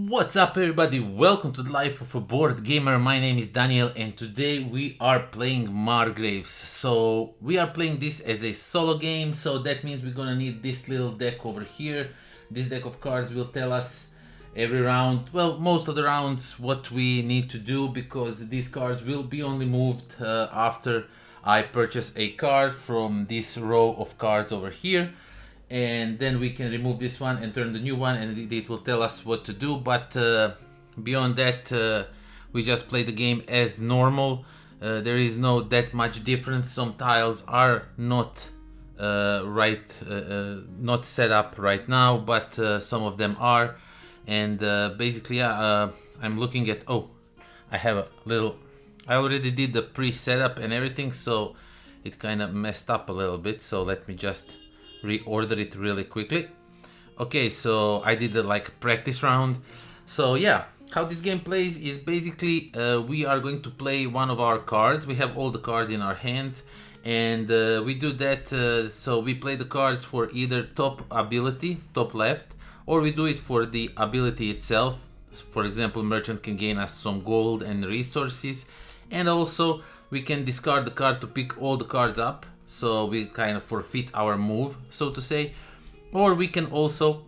What's up everybody, welcome to the Life of a Board Gamer. My name is Daniel and today we are playing Margraves. So we are playing this as a solo game, so that means we're gonna need this little deck over here. This deck of cards will tell us every round, well, most of the rounds, what we need to do, because these cards will be only moved after I purchase a card from this row of cards over here. And then we can remove this one and turn the new one, and it will tell us what to do. But beyond that, we just play the game as normal. There is no that much difference. Some tiles are not not set up right now, but some of them are. And basically, I'm looking at, I have a little, I already did the pre-setup and everything, so it kind of messed up a little bit. So let me just reorder it really quickly. Okay, so I did like practice round. So yeah, how this game plays is basically we are going to play one of our cards. We have all the cards in our hands, and we do that so we play the cards for either top ability, top left, or we do it for the ability itself. For example, merchant can gain us some gold and resources, and also we can discard the card to pick all the cards up, so we kind of forfeit our move, so to say. Or we can also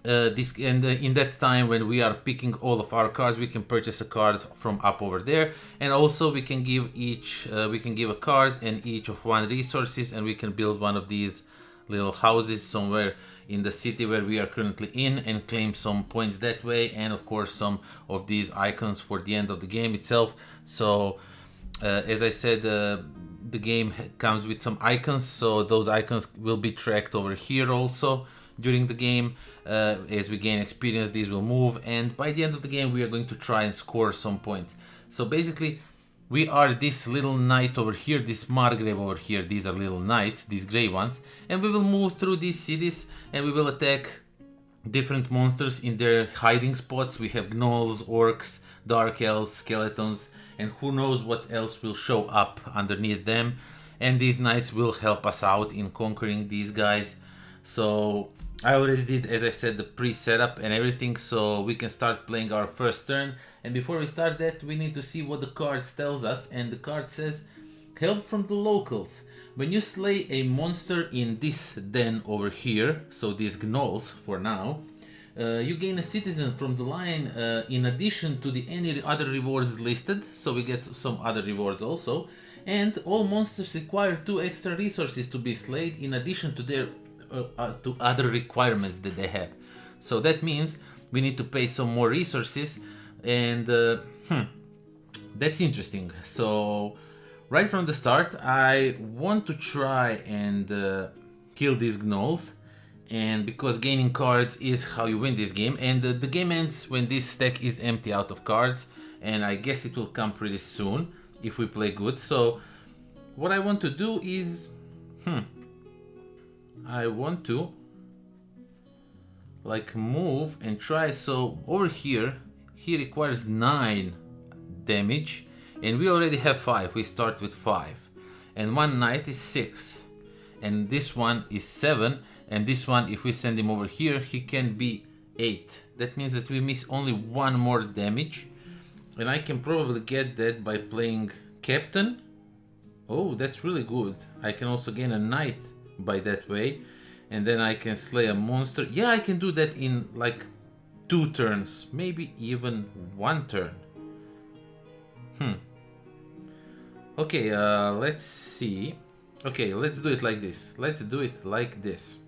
in that time when we are picking all of our cards, we can purchase a card from up over there, and also we can give each we can give a card and each of one resources, and we can build one of these little houses somewhere in the city where we are currently in and claim some points that way, and of course some of these icons for the end of the game itself. So as I said, the game comes with some icons, so those icons will be tracked over here also during the game. As we gain experience, these will move, and by the end of the game we are going to try and score some points. So basically we are this little knight over here, this Margrave over here. These are little knights, these gray ones, and we will move through these cities and we will attack different monsters in their hiding spots. We have gnolls, orcs, dark elves, skeletons, and who knows what else will show up underneath them. And these knights will help us out in conquering these guys. So I already did, as I said, the pre-setup and everything, so we can start playing our first turn. And before we start that, we need to see what the card tells us. And the card says, help from the locals. When you slay a monster in this den over here, so these gnolls for now, you gain a citizen from the line in addition to the any other rewards listed, so we get some other rewards also. And all monsters require 2 extra resources to be slayed in addition to their to other requirements that they have. So that means we need to pay some more resources, and that's interesting. So right from the start I want to try and kill these gnolls, and because gaining cards is how you win this game, and the game ends when this stack is empty out of cards, and I guess it will come pretty soon if we play good. So what I want to do is I want to like move and try. So over here he requires 9 damage and we already have 5. We start with 5, and one knight is 6, and this one is 7, and this one, if we send him over here, he can be 8. That means that we miss only 1 more damage, and I can probably get that by playing captain. Oh, that's really good. I can also gain a knight by that way, and then I can slay a monster. Yeah, I can do that in like 2 turns, maybe even 1 turn. Okay, let's see. Okay, let's do it like this. Let's do it like this.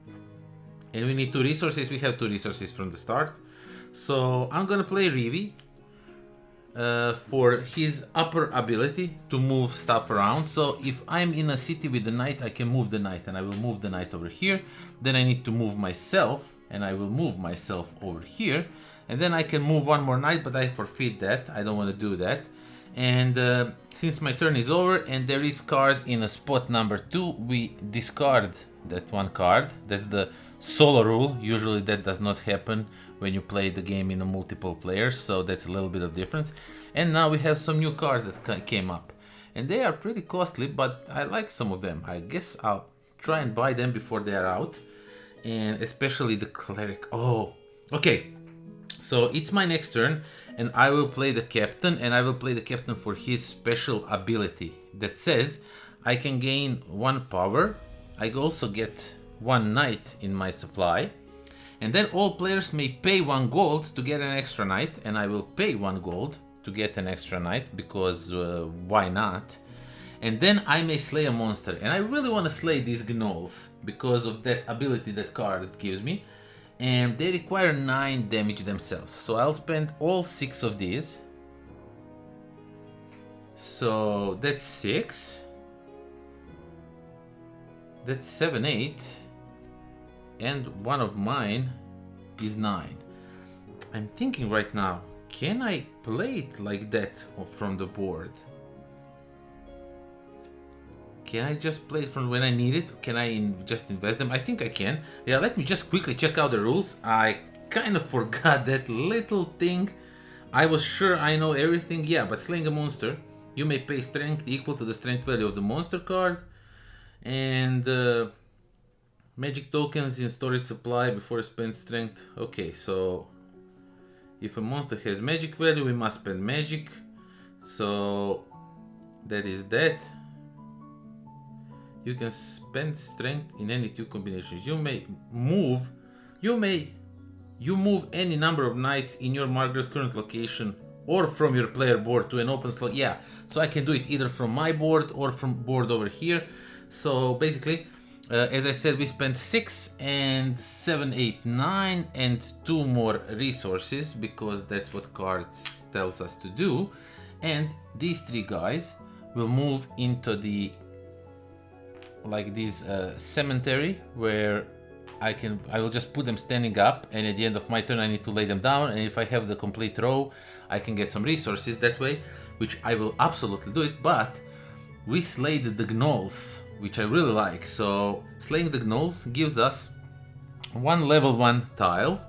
And we need 2 resources. We have 2 resources from the start. So I'm gonna play Rivi for his upper ability to move stuff around. So if I'm in a city with the knight, I can move the knight, and I will move the knight over here. Then I need to move myself, and I will move myself over here. And then I can move 1 more knight, but I forfeit that. I don't want to do that. And since my turn is over and there is card in a spot number 2, we discard that 1 card. That's the solo rule. Usually that does not happen when you play the game in a multiple players, so that's a little bit of difference. And now we have some new cards that came up, and they are pretty costly, but I like some of them. I guess I'll try and buy them before they are out, and especially the cleric. Oh, okay. So it's my next turn, and I will play the captain, and I will play the captain for his special ability that says I can gain 1 power. I also get 1 knight in my supply, and then all players may pay 1 gold to get an extra knight, and I will pay 1 gold to get an extra knight because why not? And then I may slay a monster, and I really want to slay these gnolls because of that ability that card gives me. And they require 9 damage themselves, so I'll spend all 6 of these. So that's 6. That's 7, 8. And one of mine is 9. I'm thinking right now, can I play it like that from the board? Can I just play it from when I need it? Can I just invest them? I think I can. Yeah, let me just quickly check out the rules. I kind of forgot that little thing. I was sure I know everything. Yeah, but slaying a monster, you may pay strength equal to the strength value of the monster card. And magic tokens in storage supply before you spend strength. Okay, so if a monster has magic value, we must spend magic. So that is that. You can spend strength in any 2 combinations. You move any number of knights in your Margrave's current location or from your player board to an open slot. Yeah, so I can do it either from my board or from board over here. So basically, as I said, we spent 6 and 7, 8, 9 and 2 more resources because that's what cards tells us to do. And these 3 guys will move into the this cemetery where I will just put them standing up, and at the end of my turn I need to lay them down, and if I have the complete row I can get some resources that way, which I will absolutely do it. But we slayed the gnolls, which I really like. So slaying the gnolls gives us 1 level 1 tile,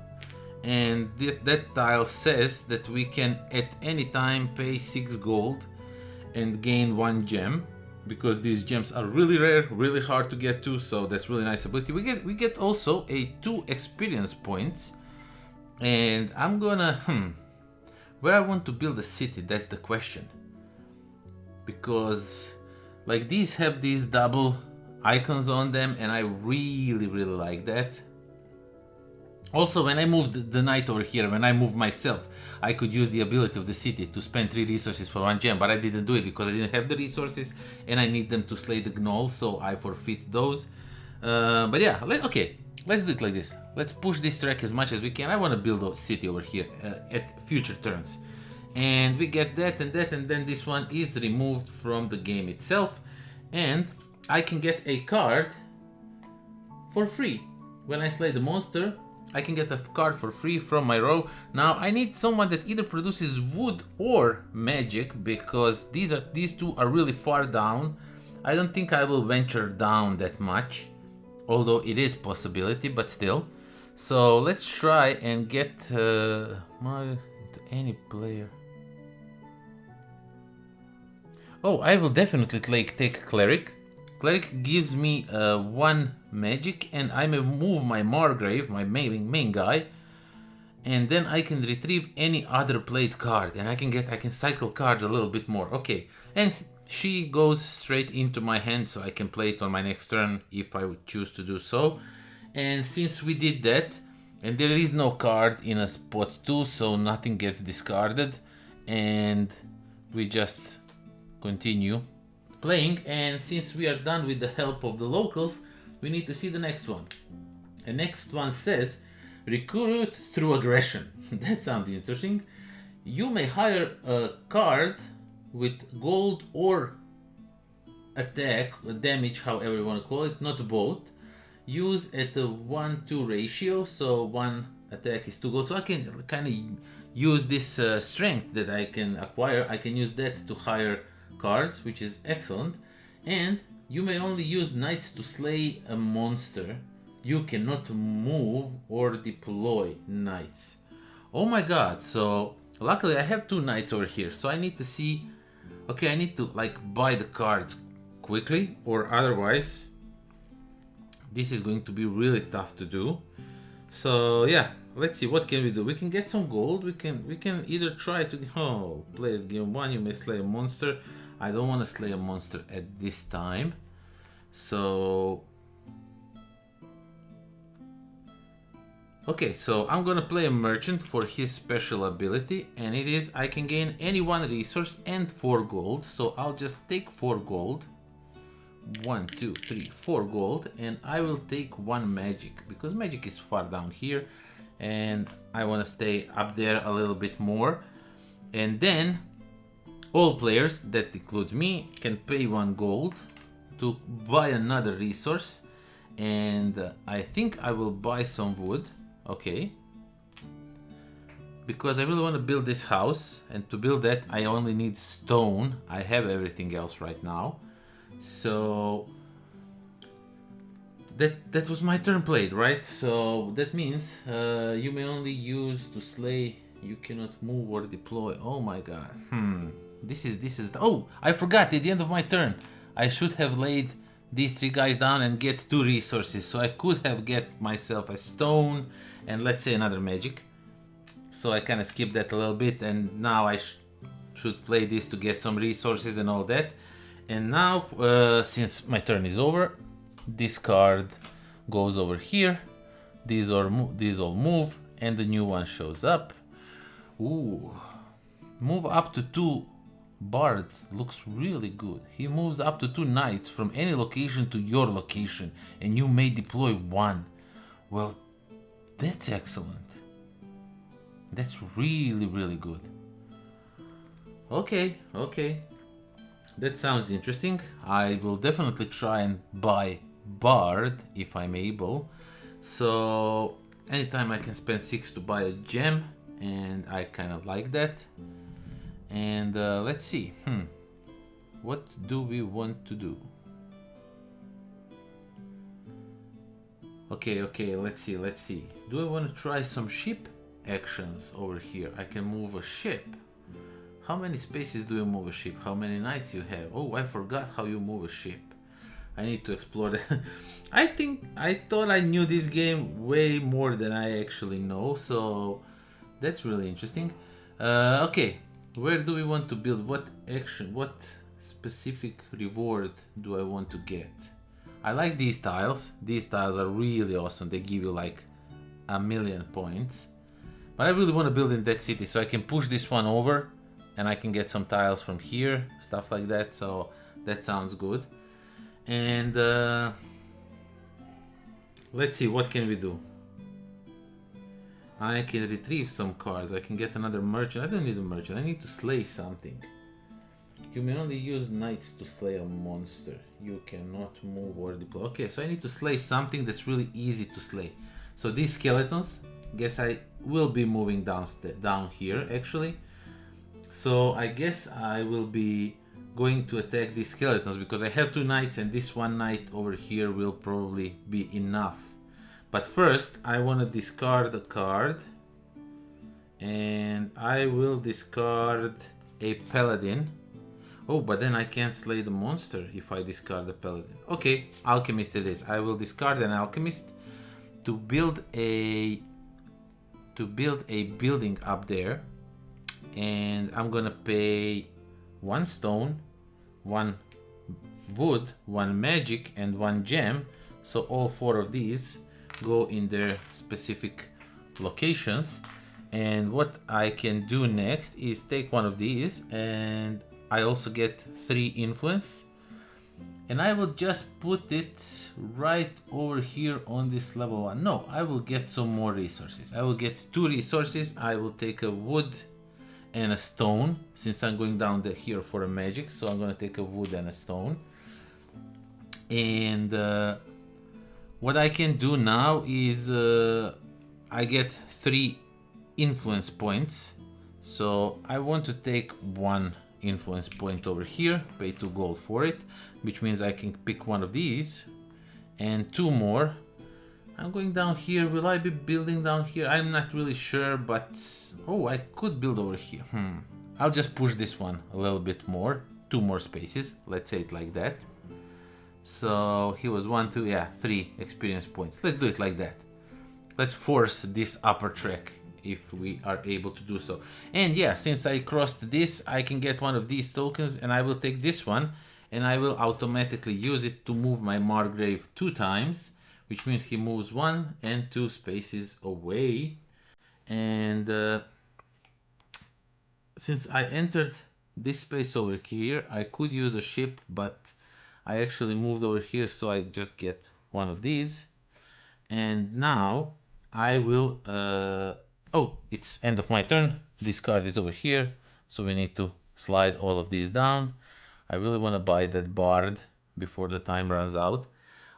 and that tile says that we can at any time pay 6 gold and gain 1 gem, because these gems are really rare, really hard to get to, so that's really nice ability. We get also a 2 experience points, and I'm gonna where I want to build a city, that's the question, because like these have these double icons on them, and I really like that. Also, when I moved the knight over here, when I moved myself, I could use the ability of the city to spend 3 resources for 1 gem, but I didn't do it because I didn't have the resources and I need them to slay the gnolls, so I forfeit those. But yeah, okay, let's do it like this. Let's push this track as much as we can. I want to build a city over here at future turns. And we get that and that, and then this one is removed from the game itself. And I can get a card for free. When I slay the monster, I can get a card for free from my row. Now I need someone that either produces wood or magic, because these 2 are really far down. I don't think I will venture down that much, although it is possibility, but still. So let's try and get into any player. Oh, I will definitely take cleric. Cleric gives me 1 magic, and I may move my Margrave, my main guy, and then I can retrieve any other played card, and I can cycle cards a little bit more. Okay, and she goes straight into my hand, so I can play it on my next turn if I would choose to do so. And since we did that, and there is no card in a spot 2, so nothing gets discarded, and we just continue playing. And since we are done with the help of the locals, we need to see the next one. The next one says recruit through aggression. That sounds interesting. You may hire a card with gold or attack, damage, however you want to call it, not both. Use at a 1-2 ratio, so 1 attack is 2 gold. So I can kind of use this strength that I can acquire. I can use that to hire cards, which is excellent. And you may only use knights to slay a monster. You cannot move or deploy knights. Oh my god, so luckily I have 2 knights over here, so I need to see, okay, I need to buy the cards quickly, or otherwise this is going to be really tough to do. So yeah, let's see, what can we do? We can get some gold. We can either try to, players game 1, you may slay a monster. I don't want to slay a monster at this time. So okay, so I'm gonna play a merchant for his special ability, and it is I can gain any 1 resource and 4 gold. So I'll just take 4 gold. 1, 2, 3, 4 gold, and I will take 1 magic because magic is far down here and I want to stay up there a little bit more. And then all players, that includes me, can pay 1 gold to buy another resource, and I think I will buy some wood. Okay, because I really want to build this house, and to build that I only need stone. I have everything else right now. So that was my turn played, right? So that means you may only use to slay. You cannot move or deploy. Oh my god. This is. Oh, I forgot. At the end of my turn, I should have laid these 3 guys down and get 2 resources. So I could have get myself a stone and let's say another magic. So I kind of skipped that a little bit, and now I should play this to get some resources and all that. And now, since my turn is over, this card goes over here. These all move, and the new one shows up. Ooh, move up to 2. Bard looks really good. He moves up to 2 knights from any location to your location, and you may deploy 1. Well, that's excellent. That's really, really good. Okay. That sounds interesting. I will definitely try and buy Bard if I'm able. So anytime I can spend 6 to buy a gem, and I kind of like that. And let's see. What do we want to do? Okay, let's see. Do I want to try some ship actions over here? I can move a ship. How many spaces do you move a ship? How many knights you have? Oh, I forgot how you move a ship. I need to explore that. I thought I knew this game way more than I actually know, so that's really interesting. Okay, where do we want to build? What action? What specific reward do I want to get? I like these tiles. These tiles are really awesome. They give you like 1,000,000 points. But I really want to build in that city, so I can push this one over and I can get some tiles from here, stuff like that. So that sounds good. And let's see, what can we do? I can retrieve some cards. I can get another merchant. I don't need a merchant. I need to slay something. You may only use knights to slay a monster. You cannot move or deploy. Okay, so I need to slay something that's really easy to slay. So these skeletons, guess I will be moving down here actually. So I guess I will be going to attack these skeletons because I have 2 knights, and this 1 knight over here will probably be enough. But first I want to discard a card, and I will discard a paladin. Oh, but then I can't slay the monster if I discard the paladin. Okay, alchemist it is. I will discard an alchemist to build a building up there, and I'm gonna pay 1 stone, 1 wood, 1 magic, and 1 gem. So all 4 of these go in their specific locations. And what I can do next is take one of these, and I also get 3 influence, and I will just put it right over here on this level 1. No, I will get some more resources. I will get 2 resources. I will take a wood and a stone, since I'm going down here for a magic. So I'm going to take a wood and a stone. And what I can do now is I get 3 influence points. So I want to take 1 influence point over here, pay 2 gold for it, which means I can pick one of these and 2 more. I'm going down here. Will I be building down here? I'm not really sure, but oh, I could build over here. I'll just push this one a little bit more, 2 more spaces, let's say it like that. So he was 1, 2, yeah, 3 experience points. Let's do it like that. let's force this upper track if we are able to do so. And yeah, since I crossed this, I can get one of these tokens, and I will take this one, and I will automatically use it to move my Margrave 2 times, which means he moves 1 and 2 spaces away. And since I entered this space over here, I could use a ship, but I actually moved over here, so I just get one of these. And now I will oh, it's end of my turn. This card is over here, so we need to slide all of these down. I really want to buy that bard before the time runs out.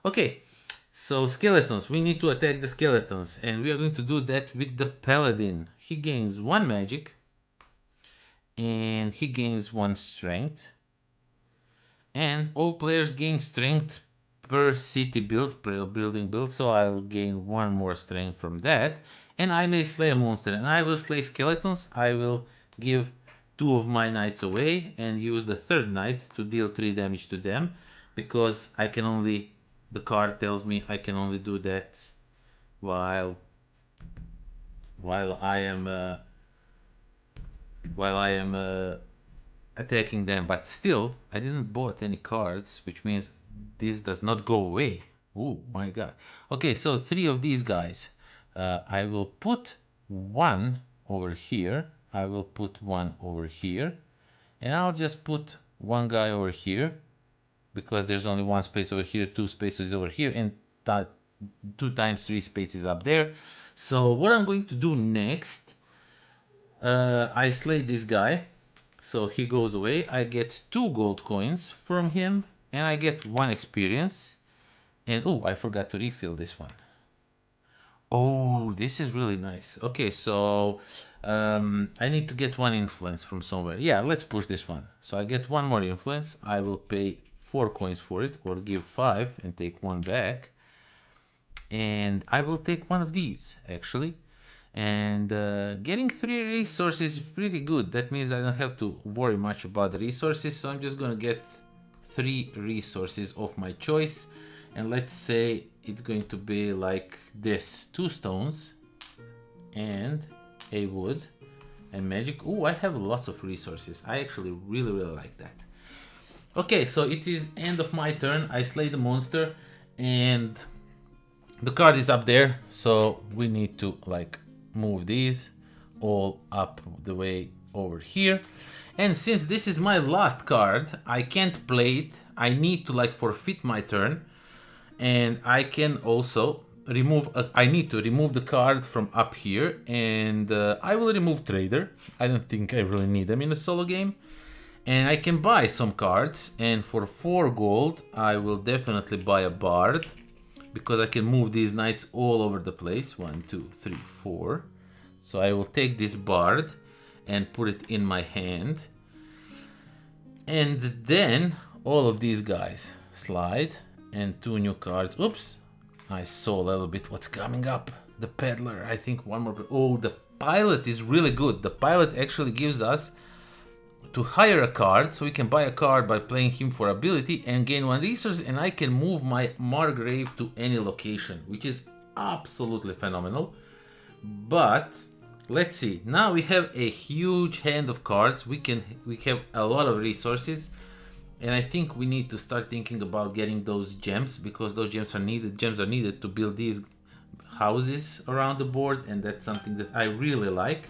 Okay, so skeletons, we need to attack the skeletons, and we are going to do that with the paladin. He gains 1 magic and he gains 1 strength, and all players gain strength per city build, per building build, so I'll gain 1 more strength from that, and I may slay a monster, and I will slay skeletons. I will give 2 of my knights away and use the 3rd knight to deal 3 damage to them, because I can only, the card tells me I can only do that while I am attacking them. But still, I didn't bought any cards, which means this does not go away. Oh my god. Okay, so 3 of these guys. I will put 1 over here. I will put 1 over here. And I'll just put 1 guy over here, because there's only 1 space over here, 2 spaces over here, and that 2 times 3 spaces up there. So what I'm going to do next, I slay this guy, so he goes away. I get 2 gold coins from him, and I get 1 experience. And oh, I forgot to refill this one. Oh, this is really nice. Okay, so I need to get 1 influence from somewhere. Yeah, let's push this one. So I get 1 more influence. I will pay 4 coins for it, or give 5 and take 1 back. And I will take 1 of these, actually. And getting 3 resources is pretty good. That means I don't have to worry much about the resources, so I'm just gonna get 3 resources of my choice. And let's say it's going to be like this: 2 stones and a wood and magic. Oh, I have lots of resources. I actually really like that. Okay, so it is end of my turn. I slay the monster, and the card is up there, so we need to like move these all up the way over here. And since this is my last card, I can't play it. I need to like forfeit my turn, and I can also remove I need to remove the card from up here, and I will remove trader. I don't think I really need them in a solo game. And I can buy some cards, and for 4 gold I will definitely buy a bard, because I can move these knights all over the place. 1, 2, 3, 4. So I will take this bard and put it in my hand. And then all of these guys slide, and 2 new cards. Oops, I saw a little bit what's coming up. The peddler, I think 1 more. Oh, the pilot is really good. The pilot actually gives us to hire a card, so we can buy a card by playing him for ability and gain 1 resource, and I can move my Margrave to any location, which is absolutely phenomenal. But let's see, now we have a huge hand of cards. We have a lot of resources, and I think we need to start thinking about getting those gems, because those gems are needed. Gems are needed to build these houses around the board, and that's something that I really like.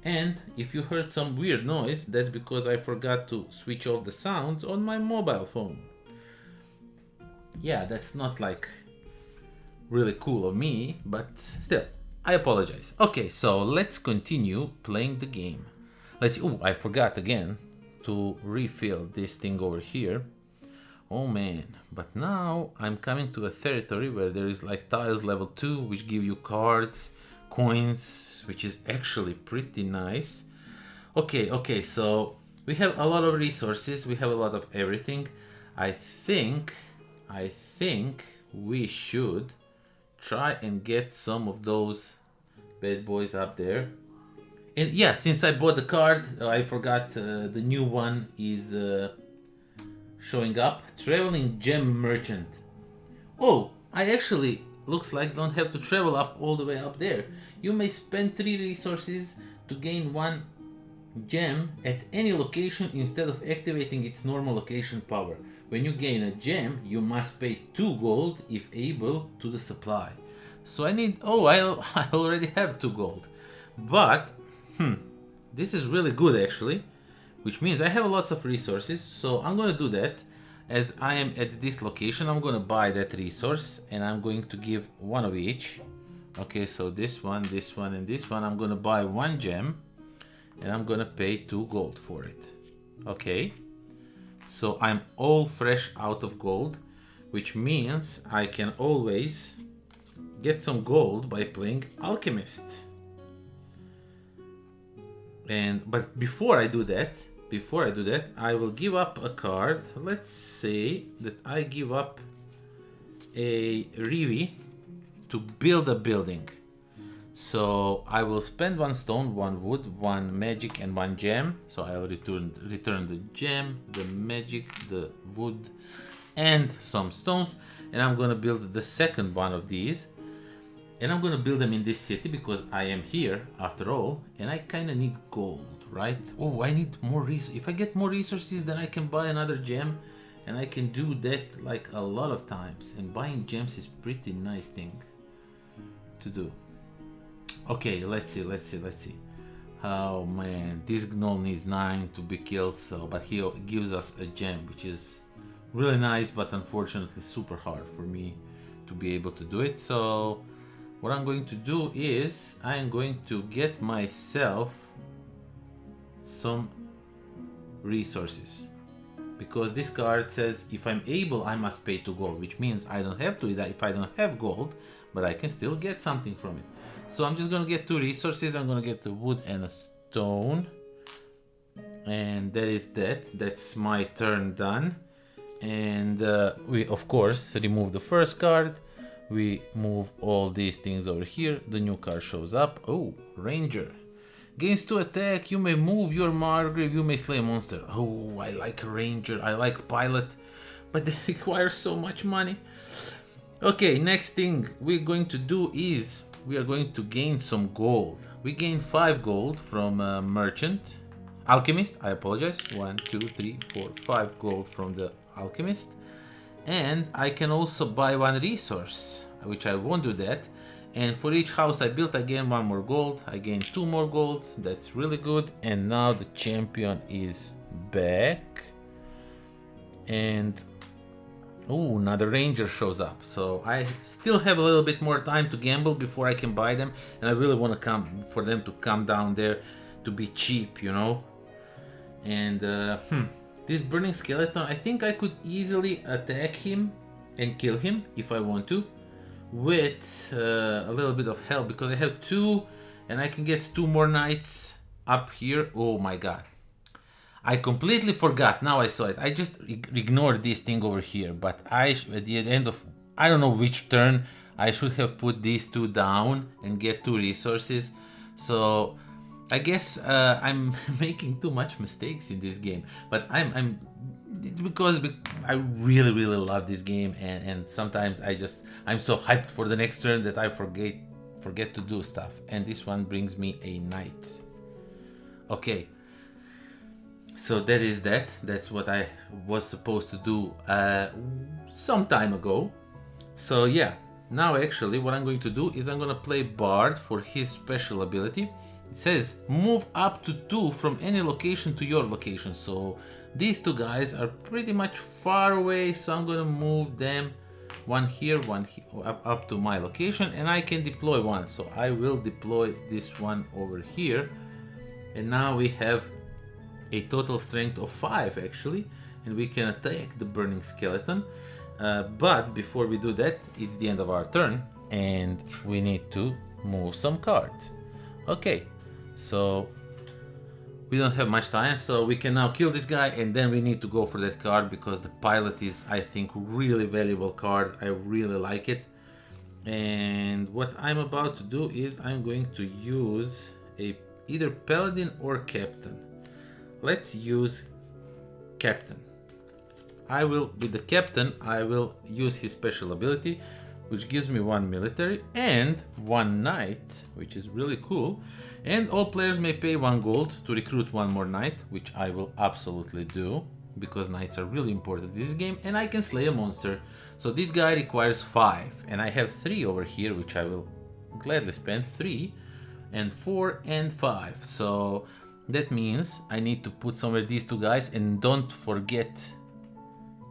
And if you heard some weird noise, that's because I forgot to switch off the sounds on my mobile phone. Yeah, that's not like really cool of me, but still, I apologize. Okay, so let's continue playing the game. Let's see. Oh, I forgot again to refill this thing over here. Oh man, but now I'm coming to a territory where there is like tiles level 2, which give you cards, coins, which is actually pretty nice. Okay, so we have a lot of resources, we have a lot of everything. I think we should try and get some of those bad boys up there. And yeah, since I bought the card, I forgot the new one is showing up. Traveling Gem Merchant. Oh, I actually looks like don't have to travel up all the way up there. You may spend 3 resources to gain 1 gem at any location instead of activating its normal location power. When you gain a gem, you must pay 2 gold if able to the supply. So I need, I already have 2 gold. But, this is really good actually, which means I have lots of resources, so I'm gonna do that. As I am at this location, I'm gonna buy that resource and I'm going to give 1 of each. Okay, so this one, and this one, I'm gonna buy 1 gem and I'm gonna pay 2 gold for it. Okay, so I'm all fresh out of gold, which means I can always get some gold by playing Alchemist. But before I do that, I will give up a card. Let's say that I give up a Rivi to build a building. So I will spend 1 stone, 1 wood, 1 magic and 1 gem. So I will return the gem, the magic, the wood and some stones. And I'm gonna build the second one of these. And I'm gonna build them in this city because I am here after all. And I kinda need gold, right? Oh, I need more resources. If I get more resources, then I can buy another gem. And I can do that like a lot of times. And buying gems is pretty nice thing to do. Okay, let's see. Oh man, this gnoll needs 9 to be killed, but he gives us a gem, which is really nice, but unfortunately super hard for me to be able to do it. So what I'm going to do is I'm going to get myself some resources, because this card says if I'm able I must pay 2 gold, which means I don't have to if I don't have gold, but I can still get something from it. So I'm just gonna get 2 resources. I'm gonna get the wood and a stone, and that is that. That's my turn done. And we of course remove the first card. We move all these things over here. The new card shows up. Oh, Ranger. Gains 2 attack. You may move your Margrave. You may slay a monster. Oh, I like Ranger. I like Pilot, but they require so much money. Okay, next thing we're going to do is we are going to gain some gold. We gain 5 gold from Alchemist. I apologize. 1, 2, 3, 4, 5 gold from the Alchemist. And I can also buy 1 resource, which I won't do that. And for each house I built, I gain 1 more gold. I gain 2 more golds. That's really good. And now the champion is back. And oh, another Ranger shows up. So I still have a little bit more time to gamble before I can buy them. And I really want to come for them to come down there to be cheap, you know. And this burning skeleton, I think I could easily attack him and kill him if I want to, with a little bit of help, because I have 2 and I can get 2 more knights up here. Oh my god. I completely forgot. Now I saw it. I just ignored this thing over here. But at the end of, I don't know which turn, I should have put these 2 down and get 2 resources. So I guess I'm making too much mistakes in this game. But because I really love this game, and sometimes I'm so hyped for the next turn that I forget to do stuff. And this one brings me a knight. Okay. So that is that. That's what I was supposed to do some time ago. So yeah, now actually what I'm going to do is I'm going to play Bard for his special ability. It says move up to 2 from any location to your location. So these 2 guys are pretty much far away. So I'm going to move them, 1 here, 1 here, up to my location, and I can deploy 1. So I will deploy this one over here. And now we have a total strength of 5 actually, and we can attack the burning skeleton. But before we do that, it's the end of our turn and we need to move some cards. Okay, so we don't have much time, so we can now kill this guy, and then we need to go for that card because the Pilot is, I think, really valuable card. I really like it. And what I'm about to do is I'm going to use either Paladin or Captain. Let's use Captain. With the Captain, I will use his special ability, which gives me 1 military and 1 knight, which is really cool. And all players may pay 1 gold to recruit 1 more knight, which I will absolutely do, because knights are really important in this game, and I can slay a monster. So this guy requires 5, and I have 3 over here, which I will gladly spend. 3 and 4 and 5. So that means I need to put somewhere these 2 guys, and don't forget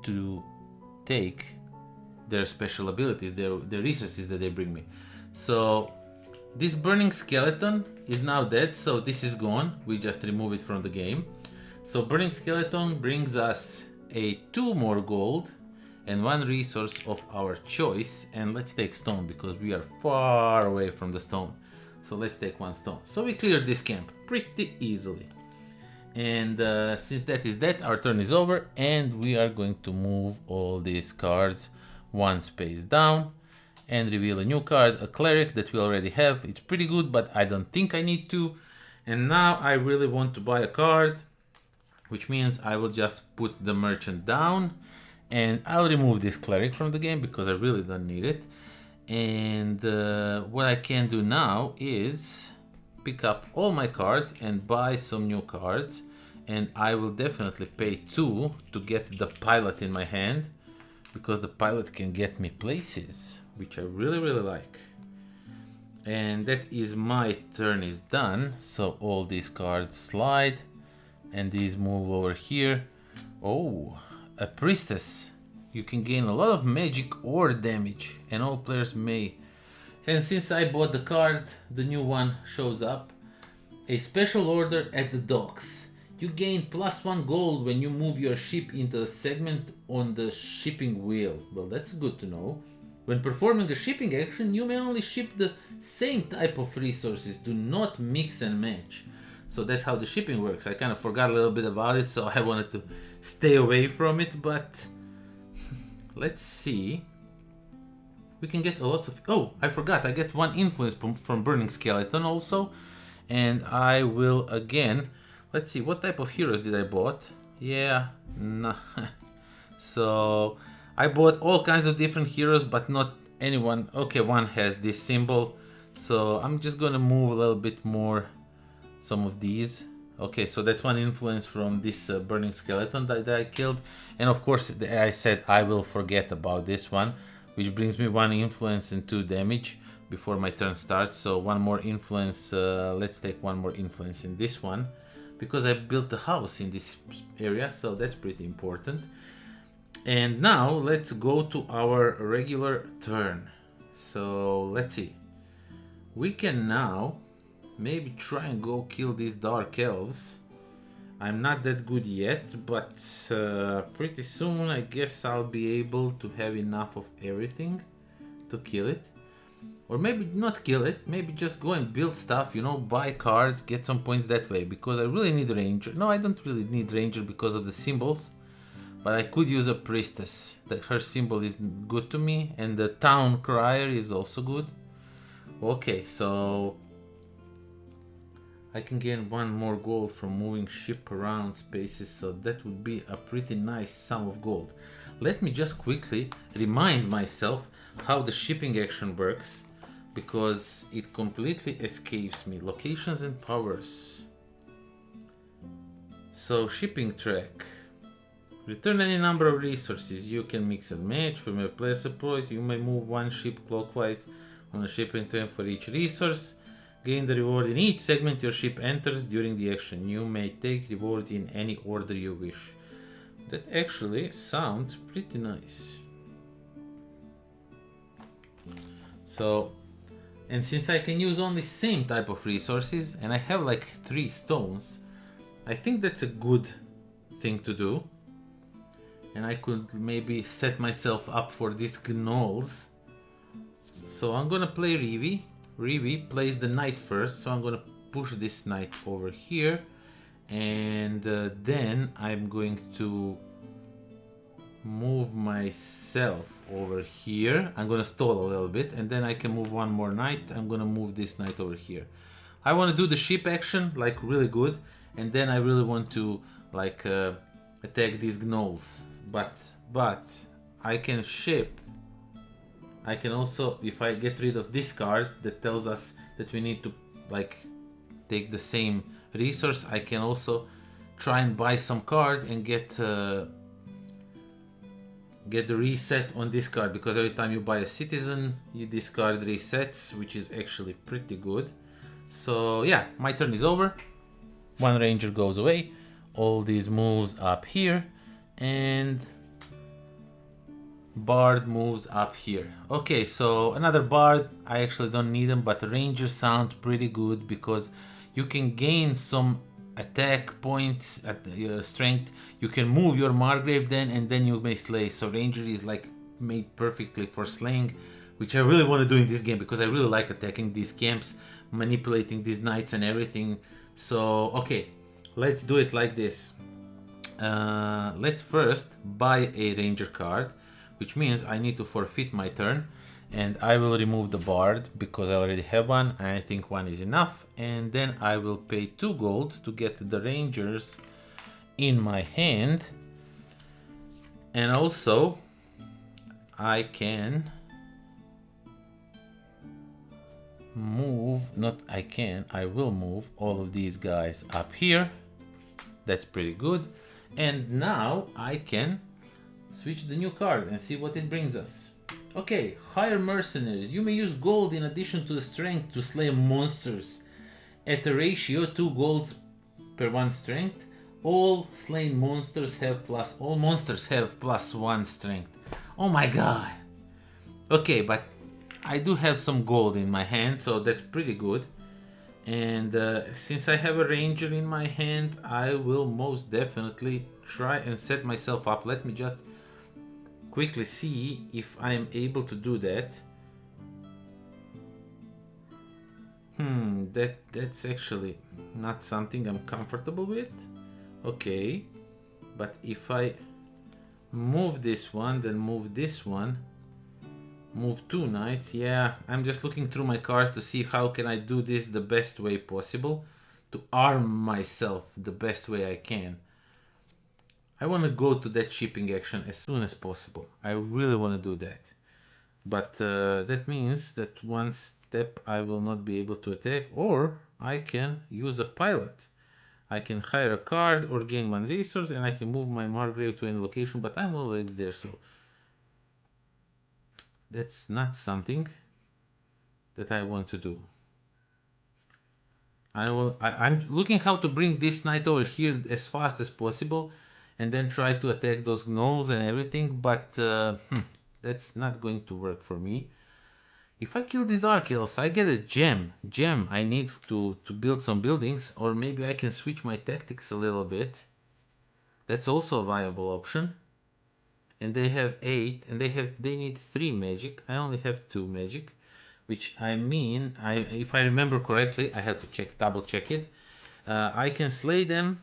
to take their special abilities, their resources that they bring me. So this burning skeleton is now dead, so this is gone. We just remove it from the game. So burning skeleton brings us a 2 more gold and 1 resource of our choice. And let's take stone, because we are far away from the stone. So let's take 1 stone. So we cleared this camp pretty easily. And since that is that, our turn is over, and we are going to move all these cards 1 space down and reveal a new card, a cleric that we already have. It's pretty good, but I don't think I need to. And now I really want to buy a card, which means I will just put the merchant down, and I'll remove this cleric from the game because I really don't need it. And what I can do now is pick up all my cards and buy some new cards, and I will definitely pay 2 to get the pilot in my hand, because the pilot can get me places, which I really like. And that is my turn is done. So all these cards slide, and these move over here. Oh, a priestess. You can gain a lot of magic or damage, and all players may. And since I bought the card, the new one shows up. A special order at the docks. You gain +1 gold when you move your ship into a segment on the shipping wheel. Well, that's good to know. When performing a shipping action, you may only ship the same type of resources. Do not mix and match. So that's how the shipping works. I kind of forgot a little bit about it, so I wanted to stay away from it, but let's see. We can get a lot of... Oh, I forgot. I get 1 influence from Burning Skeleton also. And I will again... Let's see, what type of heroes did I bought? Yeah, no. So I bought all kinds of different heroes, but not anyone. Okay, one has this symbol. So I'm just gonna move a little bit more some of these. Okay, so that's 1 influence from this burning skeleton that I killed. And of course, I said I will forget about this one, which brings me 1 influence and 2 damage before my turn starts. So 1 more influence. Let's take 1 more influence in this one, because I built a house in this area, so that's pretty important. And now let's go to our regular turn. So let's see. We can now maybe try and go kill these dark elves. I'm not that good yet, but pretty soon I guess I'll be able to have enough of everything to kill it. Or maybe not kill it, maybe just go and build stuff, you know, buy cards, get some points that way, because I really need ranger. No, I don't really need ranger because of the symbols, but I could use a priestess. That her symbol is good to me, and the town crier is also good. Okay, so I can gain 1 more gold from moving ship around spaces, so that would be a pretty nice sum of gold. Let me just quickly remind myself how the shipping action works, because it completely escapes me. Locations and powers. So shipping track. Return any number of resources. You can mix and match from your player supplies. You may move 1 ship clockwise on a shipping train for each resource. Gain the reward in each segment your ship enters during the action. You may take rewards in any order you wish. That actually sounds pretty nice. So, and since I can use only same type of resources, and I have like 3 stones, I think that's a good thing to do. And I could maybe set myself up for these gnolls. So I'm gonna play Rivi. Rivi plays the knight first, so I'm gonna push this knight over here. And then I'm going to move myself over here. I'm gonna stall a little bit, and then I can move 1 more knight. I'm gonna move this knight over here. I want to do the ship action like really good, and then I really want to like attack these gnolls. But I can ship. I can also, if I get rid of this card that tells us that we need to like take the same resource, I can also try and buy some card and get the reset on this card, because every time you buy a citizen, this card resets, which is actually pretty good. So yeah, my turn is over. One ranger goes away, all these moves up here, and bard moves up here. Okay, so another bard. I actually don't need them, but rangers sound pretty good because you can gain some attack points at your strength. You can move your Margrave then, and then you may slay. So ranger is like made perfectly for slaying, which I really want to do in this game because I really like attacking these camps, manipulating these knights and everything. So okay, let's do it like this. Let's first buy a ranger card, which means I need to forfeit my turn, and I will remove the bard because I already have one and I think one is enough, and then I will pay 2 gold to get the rangers in my hand. And also I can move, I will move all of these guys up here. That's pretty good. And now I can switch the new card and see what it brings us. Okay, hire mercenaries. You may use gold in addition to the strength to slay monsters at a ratio 2 golds per 1 strength. All slain monsters have +1 strength. Oh my god. Okay, but I do have some gold in my hand, so that's pretty good. And since I have a ranger in my hand, I will most definitely try and set myself up. Let me just quickly see if I am able to do that. That's actually not something I'm comfortable with. Okay, but if I move this one, then move this one, move 2 knights. Yeah, I'm just looking through my cards to see how can I do this the best way possible, to arm myself the best way I can. I want to go to that shipping action as soon as possible. I really want to do that. But that means that one step I will not be able to attack, or I can use a pilot. I can hire a card or gain 1 resource, and I can move my Margrave to any location, but I'm already there, so that's not something that I want to do. I'm looking how to bring this knight over here as fast as possible and then try to attack those gnolls and everything, but that's not going to work for me. If I kill these Dark Elves, I get a gem. I need to build some buildings, or maybe I can switch my tactics a little bit. That's also a viable option. And they have 8, and they need 3 magic. I only have 2 magic, which I mean, if I remember correctly, I have to double check it. I can slay them.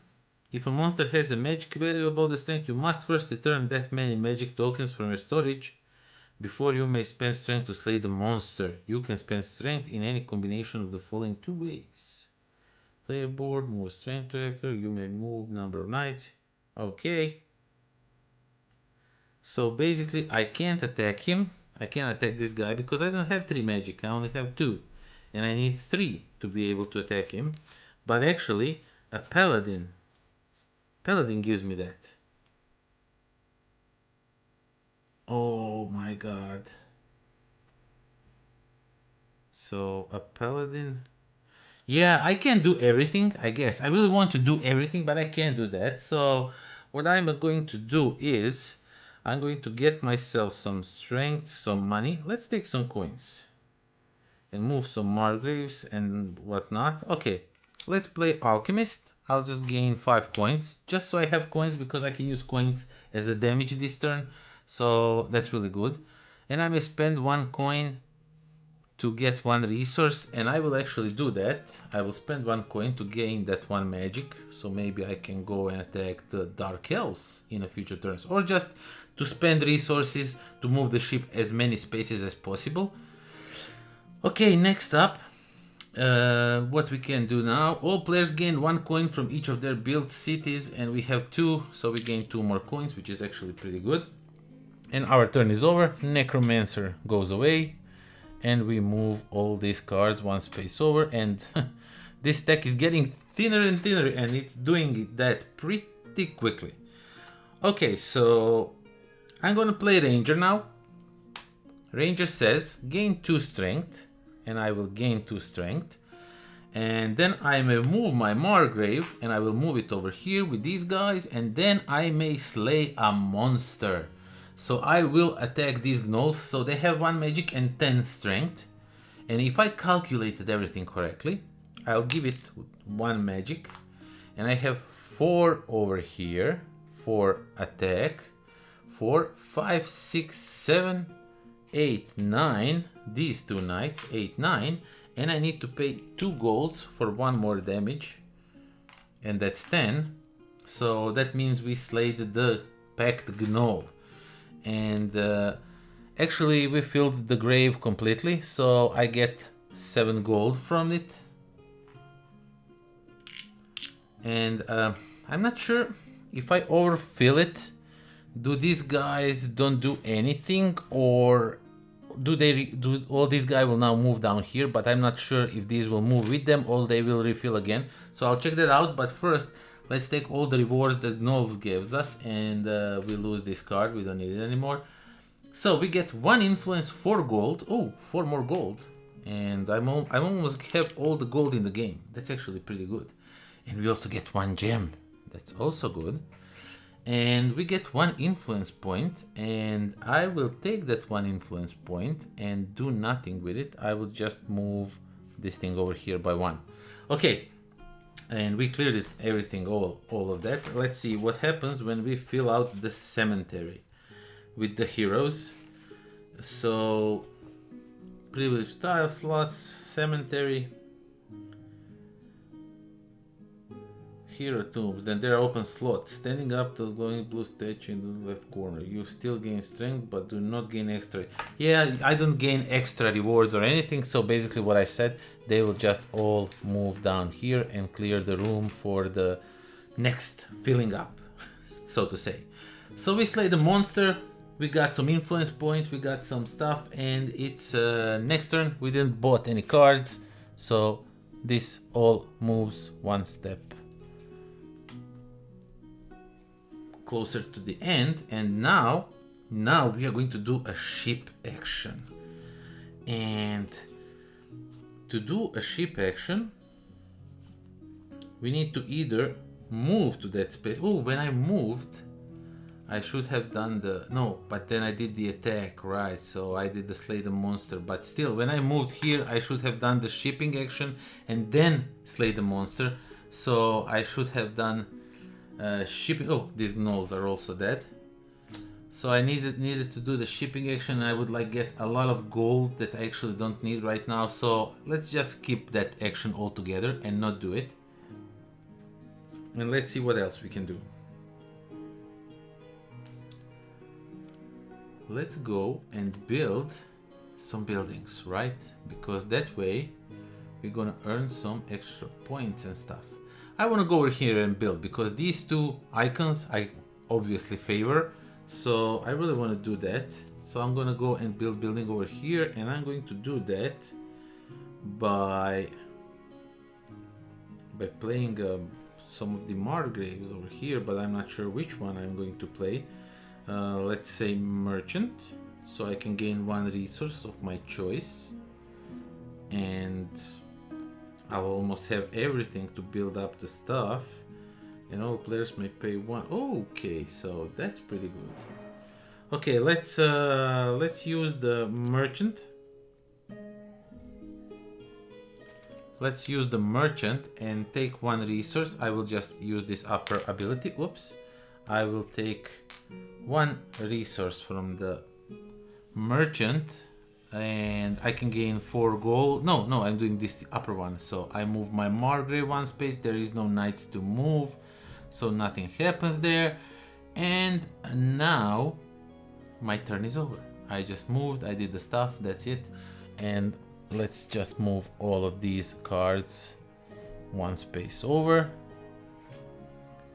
If a monster has a magic value above the strength, you must first return that many magic tokens from your storage before you may spend strength to slay the monster. You can spend strength in any combination of the following 2 ways. Player board, move strength tracker, you may move number of knights. Okay. So basically I can't attack him. I can't attack this guy because I don't have 3 magic. I only have 2. And I need 3 to be able to attack him. But actually, a paladin gives me that. Oh my god. So a paladin. Yeah, I can't do everything, I guess. I really want to do everything, but I can't do that. So what I'm going to do is I'm going to get myself some strength, some money. Let's take some coins and move some Margraves and whatnot. Okay, let's play Alchemist. I'll just gain 5 coins just so I have coins, because I can use coins as a damage this turn. So that's really good. And I may spend 1 coin to get 1 resource, and I will actually do that. I will spend 1 coin to gain that 1 magic, so maybe I can go and attack the Dark Elves in a future turns, or just to spend resources to move the ship as many spaces as possible. Okay, next up, what we can do now. All players gain 1 coin from each of their built cities, and we have 2, so we gain 2 more coins, which is actually pretty good. And our turn is over. Necromancer goes away. And we move all these cards one space over. And this deck is getting thinner and thinner. And it's doing that pretty quickly. Okay, so I'm gonna play Ranger now. Ranger says gain 2 strength. And I will gain 2 strength. And then I may move my Margrave. And I will move it over here with these guys. And then I may slay a monster. So I will attack these gnolls. So they have 1 magic and 10 strength. And if I calculated everything correctly, I'll give it 1 magic. And I have 4 over here for attack. 4, 5, 6, 7, 8, 9. These 2 knights, 8, 9. And I need to pay 2 golds for 1 more damage. And that's 10. So that means we slayed the packed gnoll. And actually we filled the grave completely, so I get 7 gold from it. And I'm not sure if I overfill it, do these guys don't do anything, or do all these guys will now move down here, but I'm not sure if these will move with them or they will refill again. So I'll check that out, but first let's take all the rewards that Gnolls gives us, and we lose this card, we don't need it anymore. So we get 1 influence, 4 gold, oh, 4 more gold, and I almost have all the gold in the game. That's actually pretty good. And we also get 1 gem, that's also good. And we get 1 influence point, and I will take that 1 influence point and do nothing with it. I will just move this thing over here by 1. Okay. And we cleared it, everything, all of that. Let's see what happens when we fill out the cemetery with the heroes. So, privileged tile slots, cemetery, hero tombs. Then there are open slots. Standing up to the glowing blue statue in the left corner. You still gain strength, but do not gain extra. Yeah, I don't gain extra rewards or anything. So basically what I said, they will just all move down here and clear the room for the next filling up, so to say. So we slay the monster. We got some influence points. We got some stuff. And it's next turn. We didn't bought any cards. So this all moves 1 step closer to the end, and now we are going to do a ship action. And to do a ship action, we need to either move to that space. Oh, when I moved, I should have done the no, but then I did the attack, right? So I did the slay the monster, but still, when I moved here, I should have done the shipping action and then slay the monster. So I should have done shipping. Oh, these gnolls are also dead. So I needed to do the shipping action. I would like get a lot of gold that I actually don't need right now. So let's just skip that action altogether and not do it. And let's see what else we can do. Let's go and build some buildings, right? Because that way we're gonna earn some extra points and stuff. I want to go over here and build because these 2 icons I obviously favor, so I really want to do that. So I'm gonna go and build building over here, and I'm going to do that by playing some of the Margraves over here, but I'm not sure which one I'm going to play. Let's say merchant, so I can gain 1 resource of my choice, and I'll almost have everything to build up the stuff, and all players may pay 1. Okay, so that's pretty good. Okay, let's use the merchant. Let's use the merchant and take 1 resource. I will just use this upper ability. Oops. I will take 1 resource from the merchant, and I can gain 4 gold. No, I'm doing this upper one. So I move my Margrave 1 space. There is no knights to move, so nothing happens there. And now my turn is over. I just moved, I did the stuff, that's it. And let's just move all of these cards 1 space over.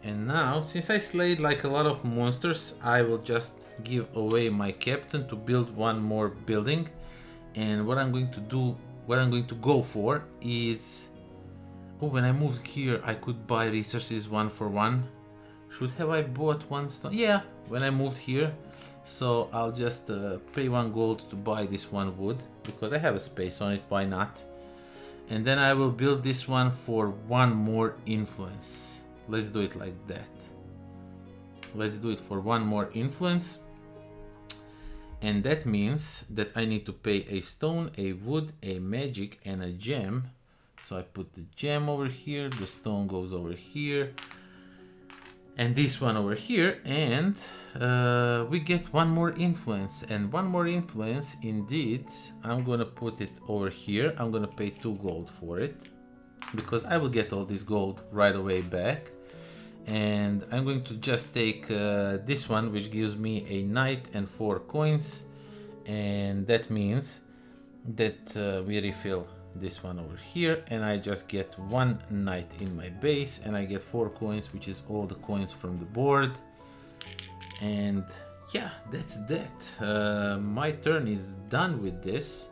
And now, since I slayed like a lot of monsters, I will just give away my captain to build one more building. And what I'm going to do, what I'm going to go for is... Oh, when I moved here, I could buy resources 1 for 1. Should have I bought 1 stone? Yeah, when I moved here. So I'll just pay 1 gold to buy this 1 wood, because I have a space on it, why not? And then I will build this one for 1 more influence. Let's do it like that. Let's do it for 1 more influence. And that means that I need to pay a stone, a wood, a magic, and a gem. So I put the gem over here, the stone goes over here, and this one over here, and we get 1 more influence. And 1 more influence, indeed, I'm gonna put it over here. I'm gonna pay 2 gold for it, because I will get all this gold right away back. And I'm going to just take this one, which gives me a knight and 4 coins, and that means that we refill this one over here, and I just get 1 knight in my base, and I get 4 coins, which is all the coins from the board. And yeah, that's that. My turn is done with this.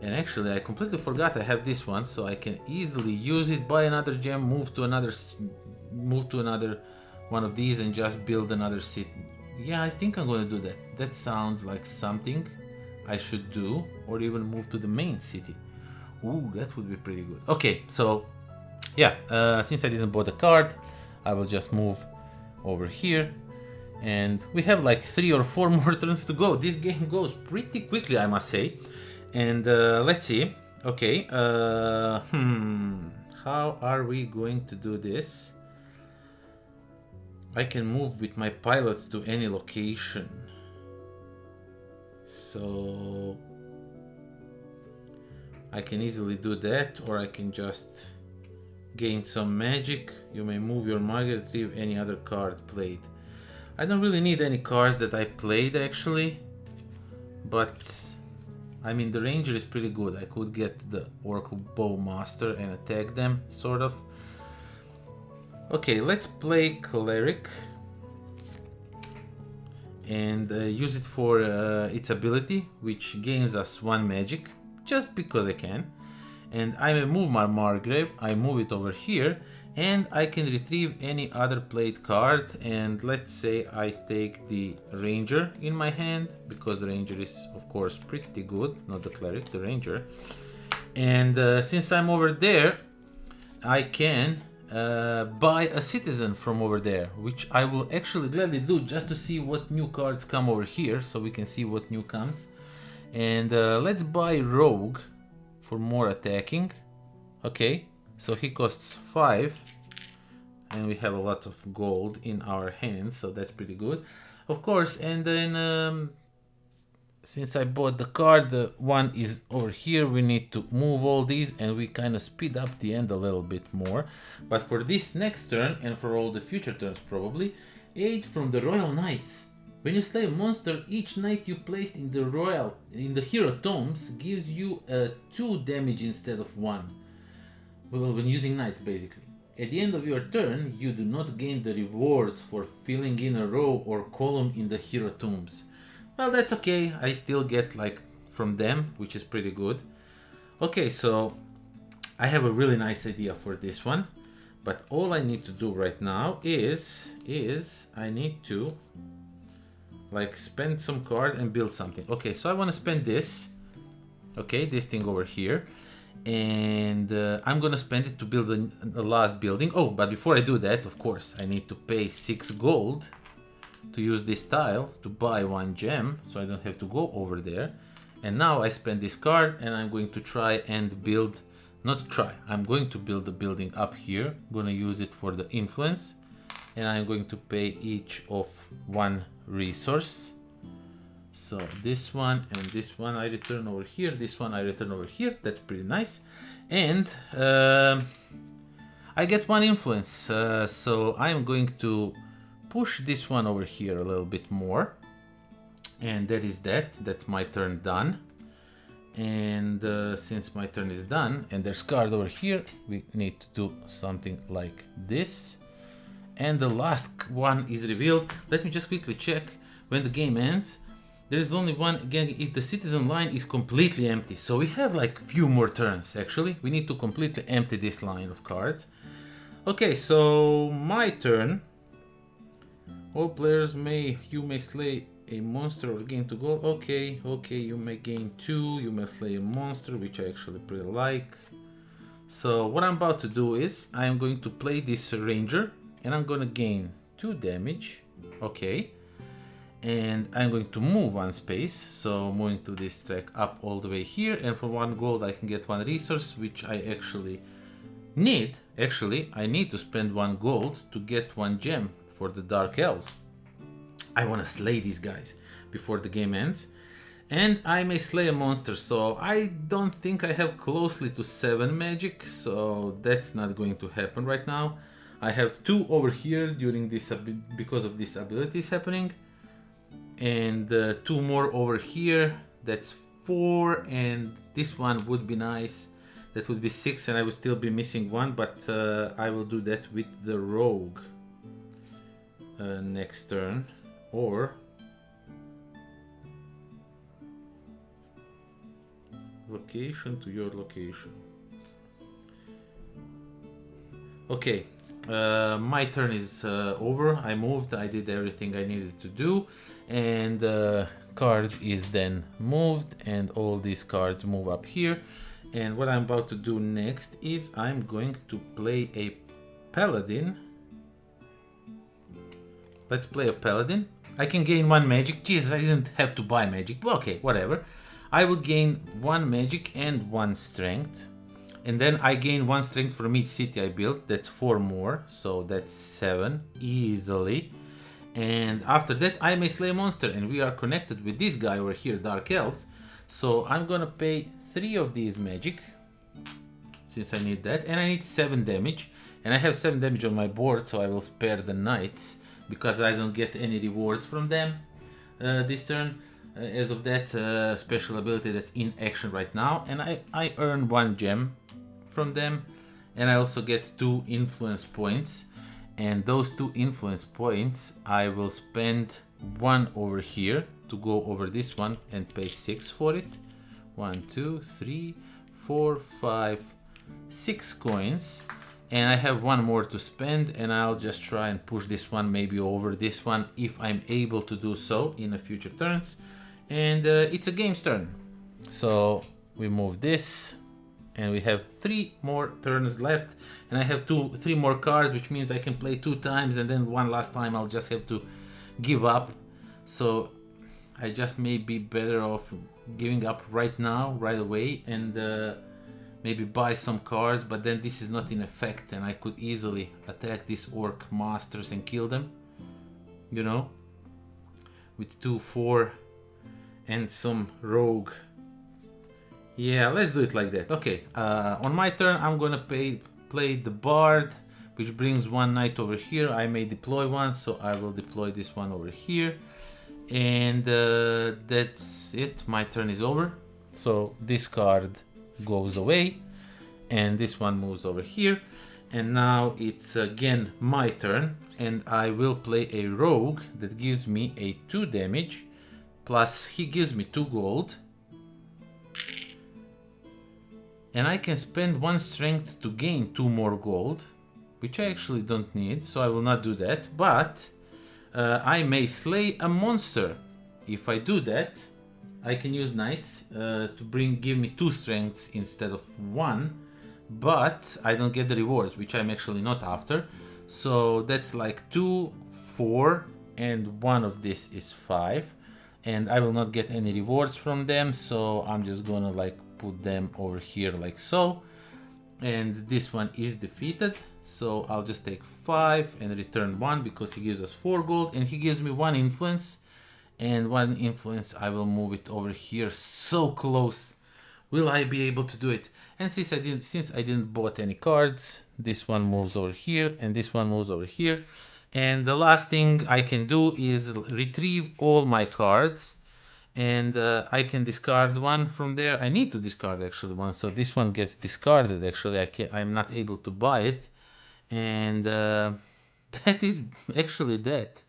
And actually, I completely forgot I have this one, so I can easily use it, buy another gem, move to another one of these, and just build another city. Yeah, I think I'm gonna do that. That sounds like something I should do, or even move to the main city. Ooh, that would be pretty good. Okay, so yeah, since I didn't buy the card, I will just move over here. And we have like 3 or 4 more turns to go. This game goes pretty quickly, I must say. And let's see. Okay, how are we going to do this? I can move with my pilot to any location. So I can easily do that, or I can just gain some magic. You may move your market, retrieve any other card played. I don't really need any cards that I played actually, but I mean the ranger is pretty good. I could get the orc bowmaster and attack them, sort of. Okay, let's play cleric and use it for its ability, which gains us 1 magic, just because I can. And I may move my Margrave, I move it over here, and I can retrieve any other played card. And let's say I take the ranger in my hand, because the ranger is of course pretty good, not the cleric, the ranger. And since I'm over there, I can buy a citizen from over there, which I will actually gladly do, just to see what new cards come over here, so we can see what new comes. And let's buy rogue for more attacking. Okay, so he costs 5, and we have a lot of gold in our hands, so that's pretty good, of course. And then since I bought the card, the one is over here, we need to move all these, and we kind of speed up the end a little bit more. But for this next turn, and for all the future turns probably, aid from the Royal Knights. When you slay a monster, each knight you placed in the hero tombs gives you 2 damage instead of 1. Well, when using knights basically. At the end of your turn, you do not gain the rewards for filling in a row or column in the hero tombs. Well, that's okay, I still get like from them, which is pretty good. Okay, so I have a really nice idea for this one, but all I need to do right now is I need to like spend some card and build something. Okay, so I want to spend this, okay, this thing over here, and I'm gonna spend it to build the last building. Oh, but before I do that, of course, I need to pay 6 gold to use this tile to buy 1 gem, so I don't have to go over there. And now I spend this card, and I'm going to try and build, not try, I'm going to build the building up here. I'm gonna use it for the influence, and I'm going to pay each of 1 resource. So this one and this one I return over here, this one I return over here. That's pretty nice. And I get 1 influence, so I'm going to push this one over here a little bit more, and that is that. That's my turn done. And since my turn is done and there's card over here, we need to do something like this. and the last one is revealed. Let me just quickly check when the game ends. There's only one, again, if the citizen line is completely empty. So we have like few more turns actually. We need to completely empty this line of cards. Okay, so my turn. All players you may slay a monster or gain 2 gold. Okay, you may gain 2, you may slay a monster, which I actually pretty like. So what I'm about to do is I'm going to play this ranger and I'm gonna gain 2 damage. Okay. And I'm going to move 1 space, so moving to this track up all the way here, and for 1 gold I can get 1 resource, which I actually need. Actually, I need to spend 1 gold to get 1 gem for the Dark Elves. I want to slay these guys before the game ends, and I may slay a monster, so I don't think I have closely to 7 magic, so that's not going to happen right now. I have 2 over here during this because of this abilities happening. And 2 more over here, that's 4, and this one would be nice, that would be 6, and I would still be missing 1, but I will do that with the rogue next turn, or location to your location. Okay, my turn is over. I moved, I did everything I needed to do, and the card is then moved, and all these cards move up here. And what I'm about to do next is I'm going to play a paladin. Let's play a paladin. I can gain 1 magic. Jesus, I didn't have to buy magic. Okay, whatever. I will gain 1 magic and 1 strength. And then I gain 1 strength from each city I built. That's 4 more, so that's 7 easily. And after that I may slay a monster, and we are connected with this guy over here, Dark Elves. So I'm gonna pay 3 of these magic, since I need that, and I need 7 damage. And I have 7 damage on my board, so I will spare the knights, because I don't get any rewards from them this turn. As of that special ability that's in action right now, and I earn 1 gem from them, and I also get 2 influence points, and those 2 influence points I will spend 1 over here to go over this one and pay 6 for it. 1, 2, 3, 4, 5, 6 coins, and I have 1 more to spend, and I'll just try and push this one maybe over this one if I'm able to do so in the future turns. And it's a game's turn, so we move this, and we have 3 more turns left, and I have 3 more cards, which means I can play 2 times, and then 1 last time I'll just have to give up. So I just may be better off giving up right now, right away, and maybe buy some cards, but then this is not in effect, and I could easily attack these orc masters and kill them, you know, with 2, 4 and some rogue. Yeah, let's do it like that. Okay, on my turn I'm gonna play the bard, which brings 1 knight over here. I may deploy 1, so I will deploy this one over here, and that's it. My turn is over, so this card goes away, and this one moves over here, and now it's again my turn, and I will play a rogue that gives me a 2 damage, plus he gives me 2 gold, and I can spend 1 strength to gain 2 more gold, which I actually don't need, so I will not do that. But I may slay a monster. If I do that, I can use knights to give me 2 strengths instead of 1, but I don't get the rewards, which I'm actually not after. So that's like 2, 4, and 1 of this is 5. And I will not get any rewards from them, so I'm just gonna like put them over here like so, and this one is defeated, so I'll just take 5 and return 1 because he gives us 4 gold, and he gives me 1 influence, and 1 influence I will move it over here. So close. Will I be able to do it? And since I didn't bought any cards, this one moves over here and this one moves over here. And the last thing I can do is retrieve all my cards, and I can discard 1 from there. I need to discard actually 1, so this one gets discarded. Actually, I'm not able to buy it, and that is actually that.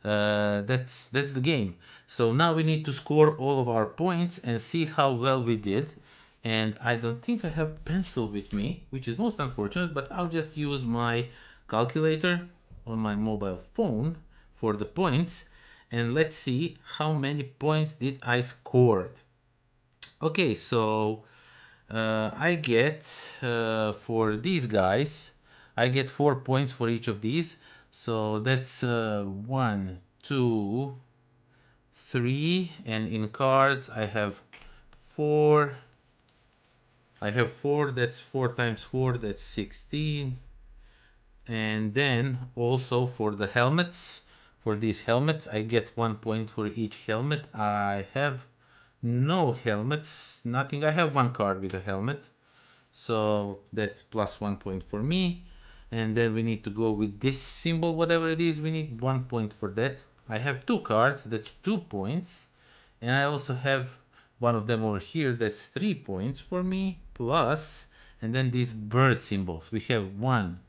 That's the game. So now we need to score all of our points and see how well we did. And I don't think I have pencil with me, which is most unfortunate, but I'll just use my calculator on my mobile phone for the points, and let's see how many points did I scored. Okay, so I get for these guys, I get 4 points for each of these. So that's 1, 2, 3, and in cards I have 4. I have 4. That's 4 times 4. That's 16. And then also for the helmets, for these helmets, I get 1 point for each helmet. I have no helmets, nothing. I have one card with a helmet. So that's plus 1 point for me. And then we need to go with this symbol, whatever it is, we need 1 point for that. I have 2 cards, that's 2 points. And I also have one of them over here, that's 3 points for me, plus, and then these bird symbols. We have 1,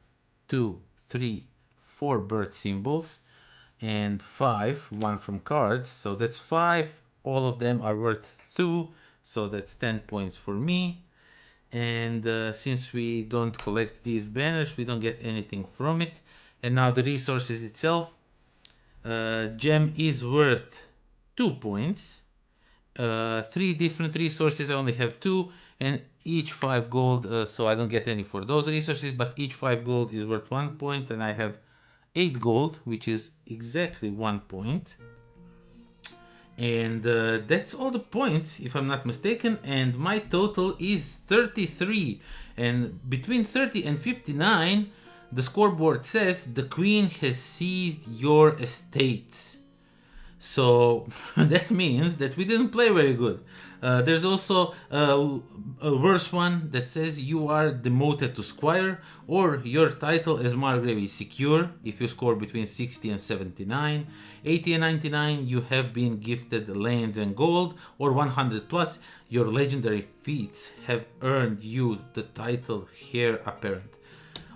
2, 3, 4 bird symbols, and 5, one from cards. So that's 5. All of them are worth 2, so that's 10 points for me. And since we don't collect these banners, we don't get anything from it. And now the resources itself, gem is worth 2 points. 3 different resources, I only have 2, and each 5 gold, so I don't get any for those resources, but each 5 gold is worth 1 point, and I have 8 gold, which is exactly 1 point. And that's all the points, if I'm not mistaken, and my total is 33. And between 30 and 59, the scoreboard says the queen has seized your estate. So that means that we didn't play very good. There's also a worse one that says you are demoted to squire, or your title as Margrave is secure if you score between 60 and 79. 80 and 99, you have been gifted lands and gold, or 100 plus, your legendary feats have earned you the title Heir Apparent.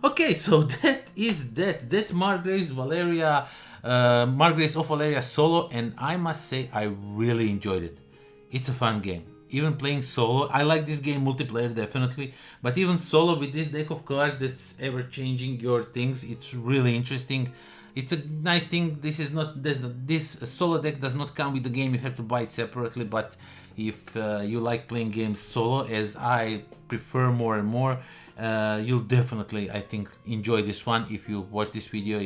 Okay, so that is that. That's Margraves Valeria, Margraves of Valeria solo, and I must say I really enjoyed it. It's a fun game. Even playing solo, I like this game multiplayer definitely, but even solo with this deck of cards that's ever changing your things, it's really interesting. It's a nice thing. This is not this solo deck does not come with the game. You have to buy it separately. But if you like playing games solo, as I prefer more and more, you'll definitely, I think, enjoy this one if you watch this video.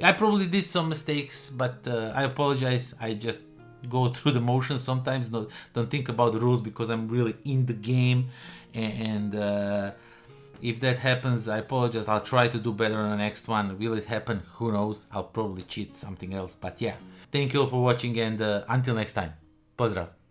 I probably did some mistakes, but I apologize. I just go through the motions sometimes. Don't think about the rules because I'm really in the game, and if that happens, I apologize. I'll try to do better on the next one. Will it happen? Who knows? I'll probably cheat something else. But yeah, thank you all for watching, and until next time. Pozdrav!